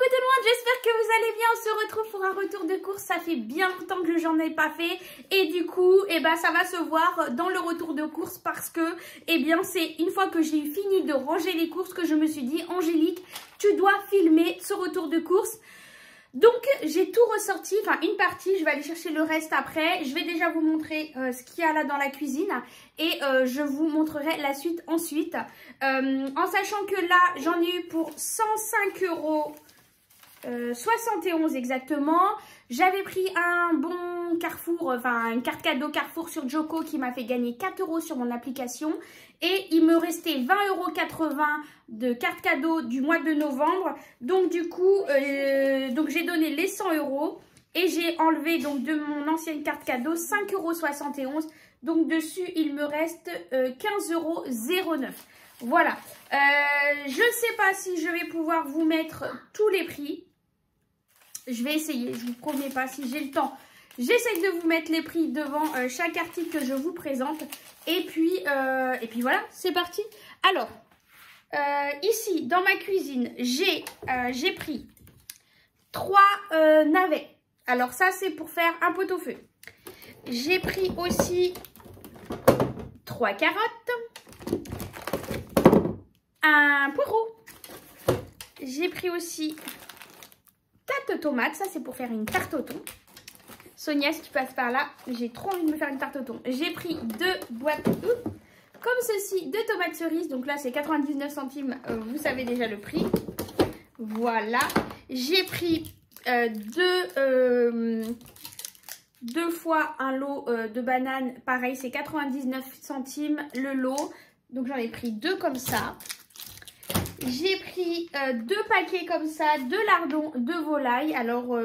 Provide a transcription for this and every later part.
tout le monde, j'espère que vous allez bien. On se retrouve pour un retour de course. Ça fait bien longtemps que j'en ai pas fait. Et du coup, ça va se voir dans le retour de course parce que, c'est une fois que j'ai fini de ranger les courses que je me suis dit, Angélique, tu dois filmer ce retour de course. Donc, j'ai tout ressorti, enfin une partie, je vais aller chercher le reste après. Je vais déjà vous montrer ce qu'il y a là dans la cuisine et je vous montrerai la suite ensuite. En sachant que là, j'en ai eu pour 105,71 € exactement. J'avais pris un bon Carrefour, enfin une carte cadeau Carrefour sur Joko qui m'a fait gagner 4 € sur mon application. Et il me restait 20,80 € de carte cadeau du mois de novembre. Donc du coup, j'ai donné les 100 € et j'ai enlevé donc de mon ancienne carte cadeau 5,71 €. Donc dessus, il me reste 15,09 €. Voilà. Je ne sais pas si je vais pouvoir vous mettre tous les prix. Je vais essayer, je vous promets pas, si j'ai le temps. J'essaie de vous mettre les prix devant chaque article que je vous présente. Et puis voilà, c'est parti. Alors, ici, dans ma cuisine, j'ai pris 3 navets. Alors ça, c'est pour faire un pot-au-feu. J'ai pris aussi 3 carottes. Un poireau. J'ai pris aussi 4 tomates. Ça, c'est pour faire une tarte au thon. Sonia, si tu passes par là, j'ai trop envie de me faire une tarte au thon. J'ai pris 2 boîtes comme ceci de tomates cerises. Donc là, c'est 99 centimes. Vous savez déjà le prix. Voilà. J'ai pris 2 fois un lot de bananes. Pareil, c'est 99 centimes le lot. Donc j'en ai pris 2 comme ça. J'ai pris 2 paquets comme ça de lardons de volaille. Alors,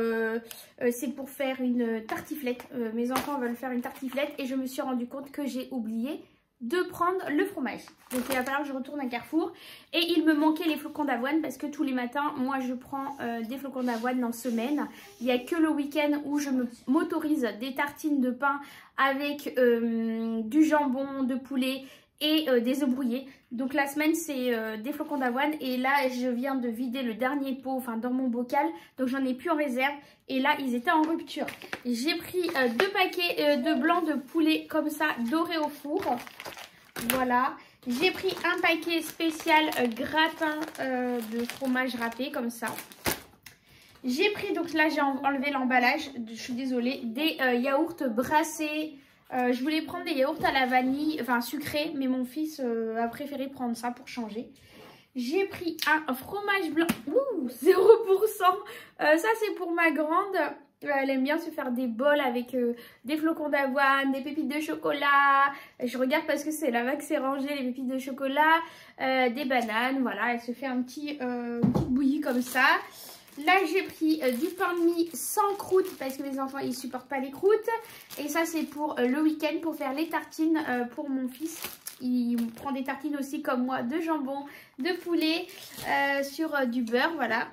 c'est pour faire une tartiflette. Mes enfants veulent faire une tartiflette et je me suis rendu compte que j'ai oublié de prendre le fromage. Donc, il va falloir que je retourne à Carrefour. Et il me manquait les flocons d'avoine parce que tous les matins, moi, je prends des flocons d'avoine en semaine. Il n'y a que le week-end où je m'autorise des tartines de pain avec du jambon de poulet et des œufs brouillés. Donc la semaine c'est des flocons d'avoine et là je viens de vider le dernier pot, enfin dans mon bocal, donc j'en ai plus en réserve et là ils étaient en rupture. J'ai pris 2 paquets de blanc de poulet comme ça doré au four. Voilà. J'ai pris un paquet spécial gratin de fromage râpé comme ça. J'ai pris, donc là j'ai enlevé l'emballage, je suis désolée, des yaourts brassés. Je voulais prendre des yaourts à la vanille, enfin sucrés, mais mon fils a préféré prendre ça pour changer. J'ai pris un fromage blanc, 0%. Ça c'est pour ma grande. Elle aime bien se faire des bols avec des flocons d'avoine, des pépites de chocolat. Je regarde parce que c'est là-bas que c'est rangé, les pépites de chocolat, des bananes. Voilà, elle se fait une petite bouillie comme ça. Là, j'ai pris du pain de mie sans croûte parce que mes enfants, ils supportent pas les croûtes. Et ça, c'est pour le week-end, pour faire les tartines pour mon fils. Il prend des tartines aussi comme moi, de jambon, de poulet sur du beurre, voilà.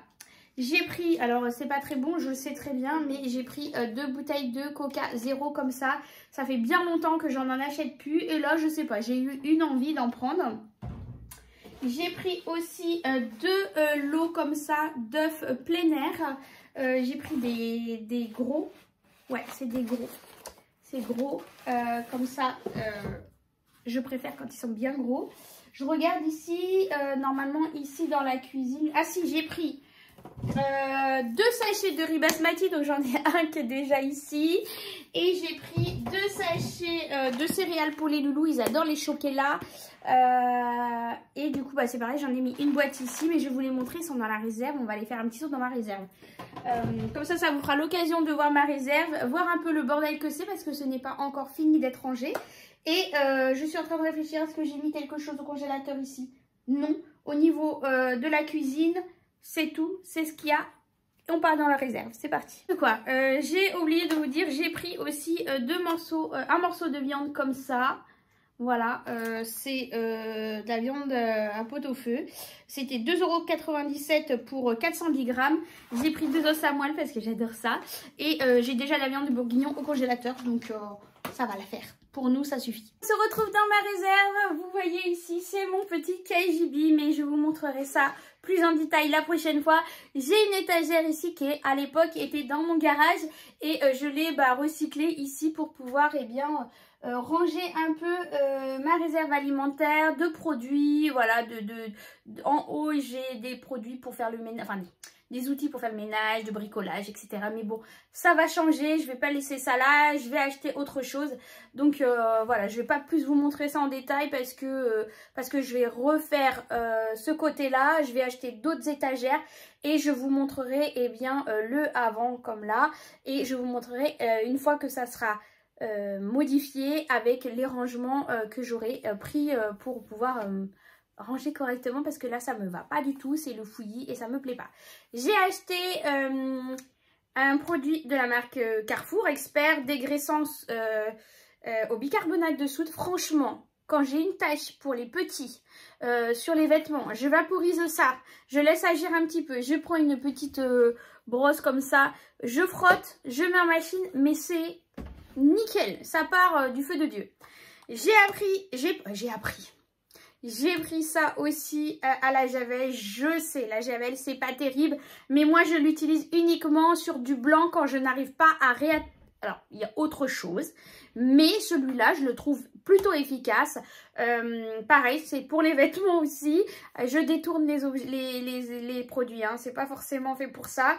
J'ai pris, alors c'est pas très bon, je le sais très bien, mais j'ai pris 2 bouteilles de Coca 0 comme ça. Ça fait bien longtemps que j'en achète plus. Et là, je sais pas, j'ai eu une envie d'en prendre. J'ai pris aussi 2 lots comme ça d'œufs plein air. J'ai pris des gros. Ouais, c'est des gros. C'est gros. Comme ça, je préfère quand ils sont bien gros. Je regarde ici, normalement ici dans la cuisine. Ah si, j'ai pris 2 sachets de riz basmati, donc j'en ai un qui est déjà ici. Et j'ai pris 2 sachets de céréales pour les loulous, ils adorent les chocolats. Et du coup, c'est pareil, j'en ai mis une boîte ici, mais je vais vous les montrer, ils sont dans la réserve. On va aller faire un petit tour dans ma réserve. Comme ça, ça vous fera l'occasion de voir ma réserve, voir un peu le bordel que c'est, parce que ce n'est pas encore fini d'être rangé. Et je suis en train de réfléchir, est-ce que j'ai mis quelque chose au congélateur ici? Non. Au niveau de la cuisine, c'est tout, c'est ce qu'il y a. On part dans la réserve, c'est parti. Quoi, j'ai oublié de vous dire, j'ai pris aussi un morceau de viande comme ça. Voilà, c'est de la viande à pot-au-feu. C'était 2,97 € pour 410 grammes. J'ai pris 2 os à moelle parce que j'adore ça. Et j'ai déjà la viande de bourguignon au congélateur, donc ça va la faire. Pour nous, ça suffit. On se retrouve dans ma réserve. Vous voyez ici, c'est mon petit KGB, mais je vous montrerai ça plus en détail la prochaine fois. J'ai une étagère ici qui, à l'époque, était dans mon garage et je l'ai recyclée ici pour pouvoir, ranger un peu ma réserve alimentaire de produits. Voilà, en haut, j'ai des produits pour faire le ménage, enfin des outils pour faire le ménage, de bricolage, etc. Mais bon, ça va changer, je vais pas laisser ça là, je vais acheter autre chose. Donc voilà, je vais pas plus vous montrer ça en détail parce que je vais refaire ce côté-là, je vais acheter d'autres étagères et je vous montrerai le avant comme là. Et je vous montrerai une fois que ça sera modifié avec les rangements que j'aurai pris pour pouvoir ranger correctement, parce que là ça me va pas du tout, c'est le fouillis et ça me plaît pas. J'ai acheté un produit de la marque Carrefour Expert dégraissance au bicarbonate de soude. Franchement, quand j'ai une tache pour les petits sur les vêtements, je vaporise ça, je laisse agir un petit peu, je prends une petite brosse comme ça, je frotte, je mets en machine, mais c'est nickel, ça part du feu de Dieu. J'ai pris ça aussi à la Javel. Je sais, la Javel, c'est pas terrible. Mais moi, je l'utilise uniquement sur du blanc quand je n'arrive pas à réattacher. Alors, il y a autre chose. Mais celui-là, je le trouve plutôt efficace. Pareil, c'est pour les vêtements aussi. Je détourne les produits. Hein. C'est pas forcément fait pour ça.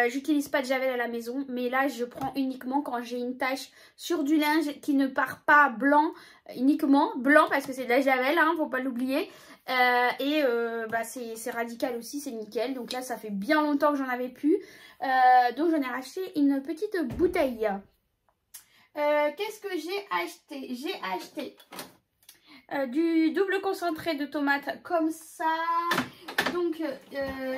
J'utilise pas de Javel à la maison. Mais là, je prends uniquement quand j'ai une tache sur du linge qui ne part pas blanc. Uniquement blanc parce que c'est de la Javel, hein, faut pas l'oublier. C'est radical aussi, c'est nickel. Donc là, ça fait bien longtemps que j'en avais plus. Donc j'en ai racheté une petite bouteille. Qu'est-ce que j'ai acheté? J'ai acheté du double concentré de tomates comme ça. Donc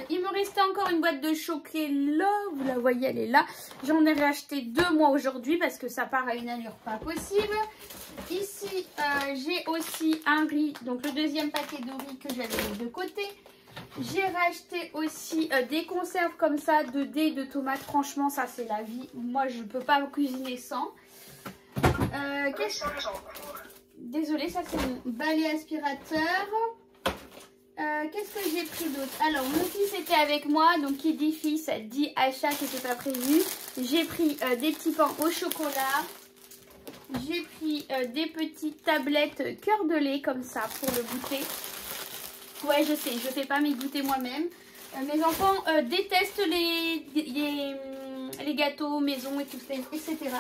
il me restait encore une boîte de chocolat. Vous la voyez, elle est là. J'en ai racheté 2 moi aujourd'hui parce que ça part à une allure pas possible. Ici j'ai aussi un riz, donc le deuxième paquet de riz que j'avais mis de côté. J'ai racheté aussi des conserves comme ça de dés de tomates. Franchement, ça c'est la vie. Moi, je peux pas cuisiner sans. Désolée, ça c'est mon balai aspirateur. Qu'est-ce que j'ai pris d'autre? Alors, mon fils était avec moi. Donc, qui dit fils, dit achat qui n'était pas prévu. J'ai pris des petits pains au chocolat. J'ai pris des petites tablettes cœur de lait comme ça pour le goûter. Ouais, je sais, je fais pas mes goûters moi-même. Mes enfants détestent les gâteaux maison et tout ça, etc.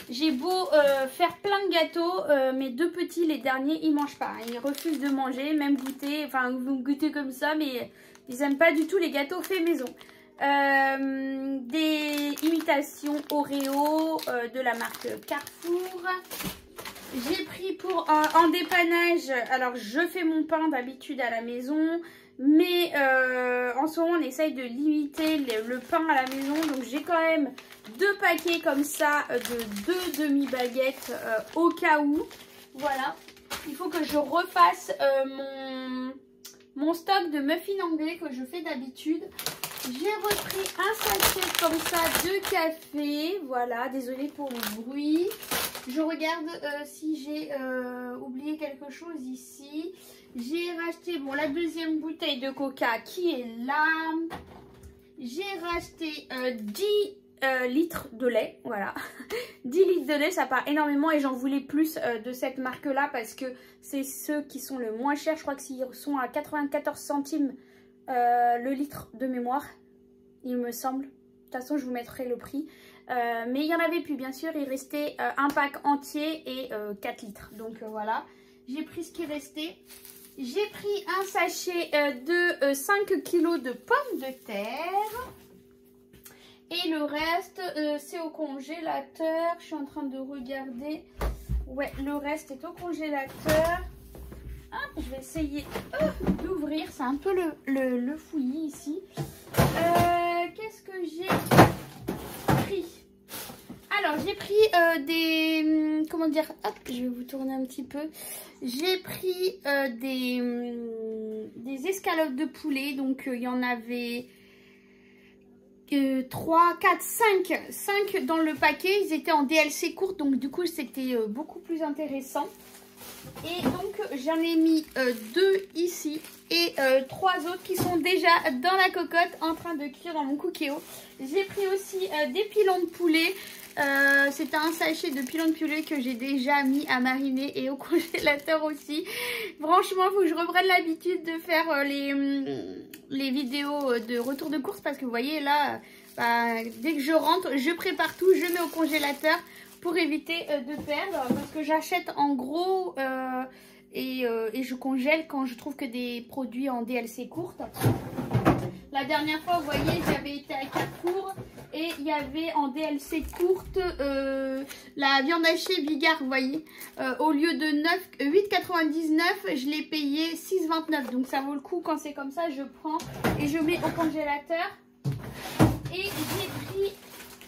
J'ai beau faire plein de gâteaux, mes 2 petits, les derniers, ils mangent pas. Ils refusent de manger, même goûter, enfin goûter comme ça, mais ils aiment pas du tout les gâteaux faits maison. Des imitations Oreo de la marque Carrefour. J'ai pris en dépannage, alors je fais mon pain d'habitude à la maison, mais en ce moment on essaye de limiter le pain à la maison, donc j'ai quand même 2 paquets comme ça de 2 demi-baguettes au cas où. Voilà, il faut que je refasse mon stock de muffins anglais que je fais d'habitude. J'ai repris un sachet comme ça de café, voilà, désolée pour le bruit. Je regarde si j'ai oublié quelque chose ici. J'ai racheté la deuxième bouteille de coca qui est là. J'ai racheté 10 litres de lait, voilà. 10 litres de lait, ça part énormément et j'en voulais plus de cette marque-là parce que c'est ceux qui sont le moins chers. Je crois qu'ils sont à 94 centimes le litre de mémoire, il me semble. De toute façon, je vous mettrai le prix. Mais il n'y en avait plus, bien sûr. Il restait un pack entier et 4 litres. Donc voilà, j'ai pris ce qui restait. J'ai pris un sachet de 5 kg de pommes de terre. Et le reste, c'est au congélateur. Je suis en train de regarder. Ouais, le reste est au congélateur. Ah, je vais essayer d'ouvrir. C'est un peu le fouillis ici. Qu'est-ce que j'ai pris? Alors, j'ai pris pris des... Comment dire? Hop, je vais vous tourner un petit peu. J'ai pris des escalopes de poulet. Donc, il y en avait 3, 4, 5 dans le paquet. Ils étaient en DLC courte. Donc, du coup, c'était beaucoup plus intéressant. Et donc, j'en ai mis 2 ici. Et 3 autres qui sont déjà dans la cocotte en train de cuire dans mon Cookéo. J'ai pris aussi des pilons de poulet. C'était un sachet de pilons de poulet que j'ai déjà mis à mariner et au congélateur aussi. Franchement, il faut que je reprenne l'habitude de faire les vidéos de retour de course. Parce que vous voyez là, dès que je rentre, je prépare tout, je mets au congélateur pour éviter de perdre. Parce que j'achète en gros... Et je congèle quand je trouve que des produits en DLC courte. La dernière fois, vous voyez, j'avais été à Carrefour et il y avait en DLC courte la viande hachée Bigard, vous voyez. Au lieu de 8,99, je l'ai payé 6,29. Donc ça vaut le coup quand c'est comme ça, je prends et je mets au congélateur. Et j'ai pris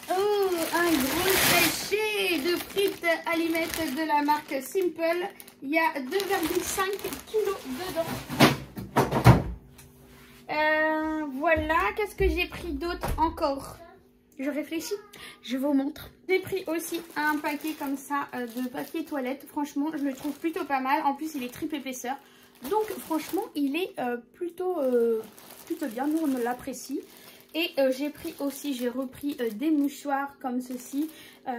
un gros sachet de frites Alimette de la marque Simple. Il y a 2,5 kg dedans. Voilà, qu'est-ce que j'ai pris d'autre encore? Je réfléchis, je vous montre. J'ai pris aussi un paquet comme ça de papier toilette. Franchement, je le trouve plutôt pas mal. En plus, il est triple épaisseur. Donc, franchement, il est plutôt bien. Nous, on l'apprécie. Et j'ai repris des mouchoirs comme ceci.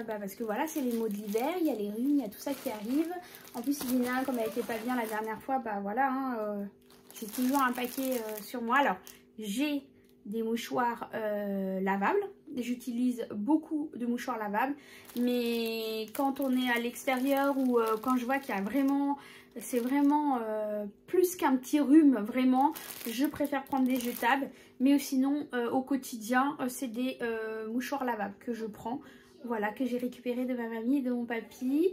Parce que voilà, c'est les mots de l'hiver. Il y a les rhumes, il y a tout ça qui arrive. En plus, Lina, comme elle n'était pas bien la dernière fois, voilà, j'ai toujours un paquet sur moi. Alors, j'ai des mouchoirs lavables. J'utilise beaucoup de mouchoirs lavables. Mais quand on est à l'extérieur ou quand je vois qu'il y a vraiment... C'est vraiment plus qu'un petit rhume, vraiment. Je préfère prendre des jetables. Mais sinon, au quotidien, c'est des mouchoirs lavables que je prends. Voilà, que j'ai récupéré de ma mamie et de mon papy.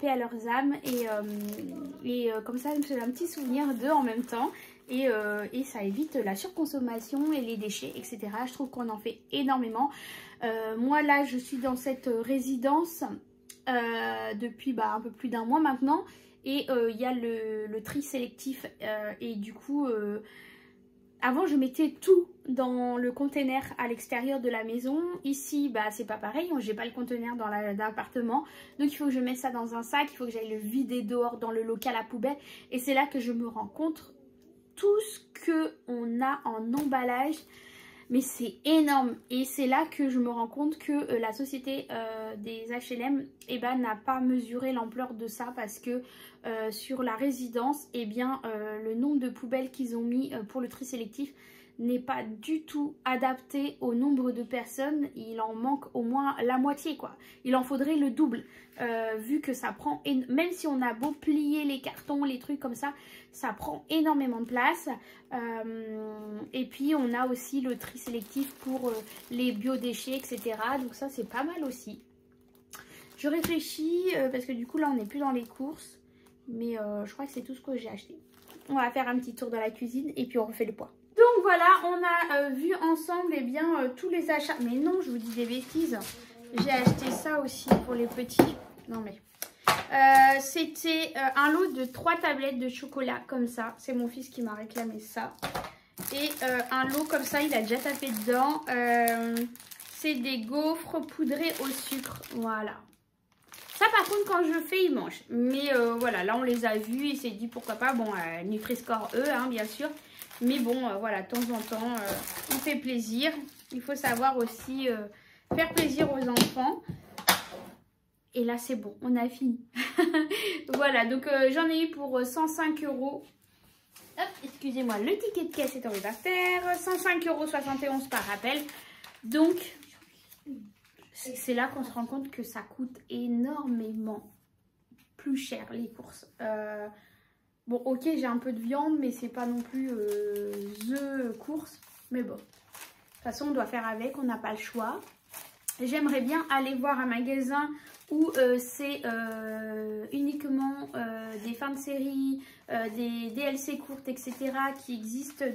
Paix à leurs âmes. Et comme ça, j'ai un petit souvenir d'eux en même temps. Et ça évite la surconsommation et les déchets, etc. Je trouve qu'on en fait énormément. Moi, là, je suis dans cette résidence depuis un peu plus d'un mois maintenant. Et il y a le tri sélectif et du coup, avant je mettais tout dans le container à l'extérieur de la maison. Ici, c'est pas pareil, j'ai pas le conteneur dans l'appartement. Donc il faut que je mette ça dans un sac, il faut que j'aille le vider dehors dans le local à poubelle. Et c'est là que je me rends compte tout ce qu'on a en emballage. Mais c'est énorme et c'est là que je me rends compte que la société des HLM n'a pas mesuré l'ampleur de ça parce que sur la résidence, le nombre de poubelles qu'ils ont mis pour le tri sélectif n'est pas du tout adapté au nombre de personnes. Il en manque au moins la moitié, quoi. Il en faudrait le double vu que ça prend, même si on a beau plier les cartons, les trucs comme ça, ça prend énormément de place. Et puis on a aussi le tri sélectif pour les biodéchets, etc. Donc ça c'est pas mal aussi. Je réfléchis parce que du coup là on n'est plus dans les courses. Mais je crois que c'est tout ce que j'ai acheté. On va faire un petit tour dans la cuisine et puis on refait le poids. Donc voilà, on a vu ensemble tous les achats. Mais non, je vous dis des bêtises. J'ai acheté ça aussi pour les petits. Non mais... c'était un lot de 3 tablettes de chocolat comme ça. C'est mon fils qui m'a réclamé ça. Et un lot comme ça, il a déjà tapé dedans. C'est des gaufres poudrés au sucre. Voilà. Ça par contre quand je fais, il mange. Mais voilà, là on les a vus. Il s'est dit pourquoi pas. Bon, Nutri-Score bien sûr. Mais bon, voilà, de temps en temps, on fait plaisir. Il faut savoir aussi faire plaisir aux enfants. Et là, c'est bon, on a fini. Voilà, donc j'en ai eu pour 105 €. Hop, excusez-moi, le ticket de caisse est arrivé à faire. 105,71 € par rappel. Donc, c'est là qu'on se rend compte que ça coûte énormément plus cher, les courses. Bon, ok, j'ai un peu de viande, mais c'est pas non plus the course. Mais bon, de toute façon, on doit faire avec, on n'a pas le choix. J'aimerais bien aller voir un magasin où c'est uniquement des fins de série, des DLC courtes, etc. qui existent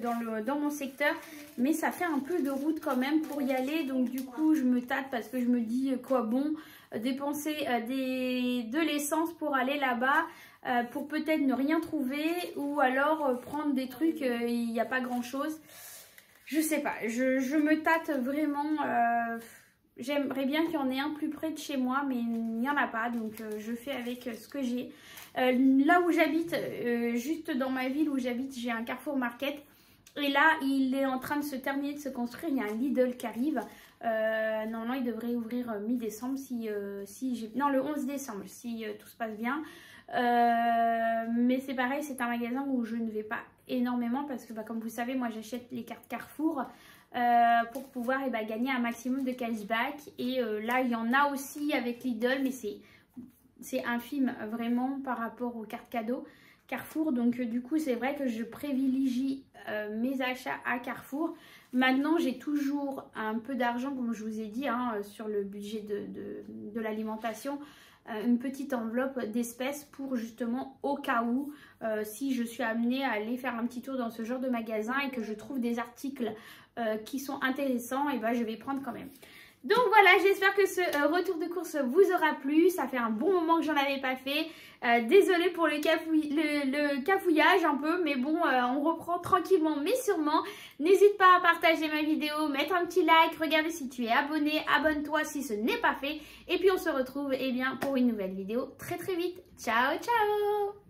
dans mon secteur. Mais ça fait un peu de route quand même pour y aller. Donc du coup, je me tâte parce que je me dis quoi bon dépenser de l'essence pour aller là-bas. Pour peut-être ne rien trouver ou alors prendre des trucs, il n'y a pas grand chose. Je sais pas, je me tâte vraiment. J'aimerais bien qu'il y en ait un plus près de chez moi, mais il n'y en a pas, donc je fais avec ce que j'ai. Là où j'habite, juste dans ma ville où j'habite, j'ai un Carrefour Market. Et là, il est en train de se terminer, de se construire. Il y a un Lidl qui arrive. Normalement, il devrait ouvrir mi-décembre, non, le 11 décembre, si tout se passe bien. Mais c'est pareil, c'est un magasin où je ne vais pas énormément parce que comme vous savez, moi j'achète les cartes Carrefour pour pouvoir gagner un maximum de cashback. Et là il y en a aussi avec Lidl, mais c'est infime vraiment par rapport aux cartes cadeaux Carrefour. Donc du coup c'est vrai que je privilégie mes achats à Carrefour. Maintenant j'ai toujours un peu d'argent, comme je vous ai dit, sur le budget de l'alimentation. Une petite enveloppe d'espèces pour justement au cas où si je suis amenée à aller faire un petit tour dans ce genre de magasin et que je trouve des articles qui sont intéressants, et je vais prendre quand même. Donc voilà, j'espère que ce retour de course vous aura plu. Ça fait un bon moment que j'en avais pas fait. Désolée pour le cafouillage un peu, mais bon, on reprend tranquillement mais sûrement. N'hésite pas à partager ma vidéo, mettre un petit like, regarder si tu es abonné, abonne-toi si ce n'est pas fait. Et puis on se retrouve pour une nouvelle vidéo très vite. Ciao, ciao!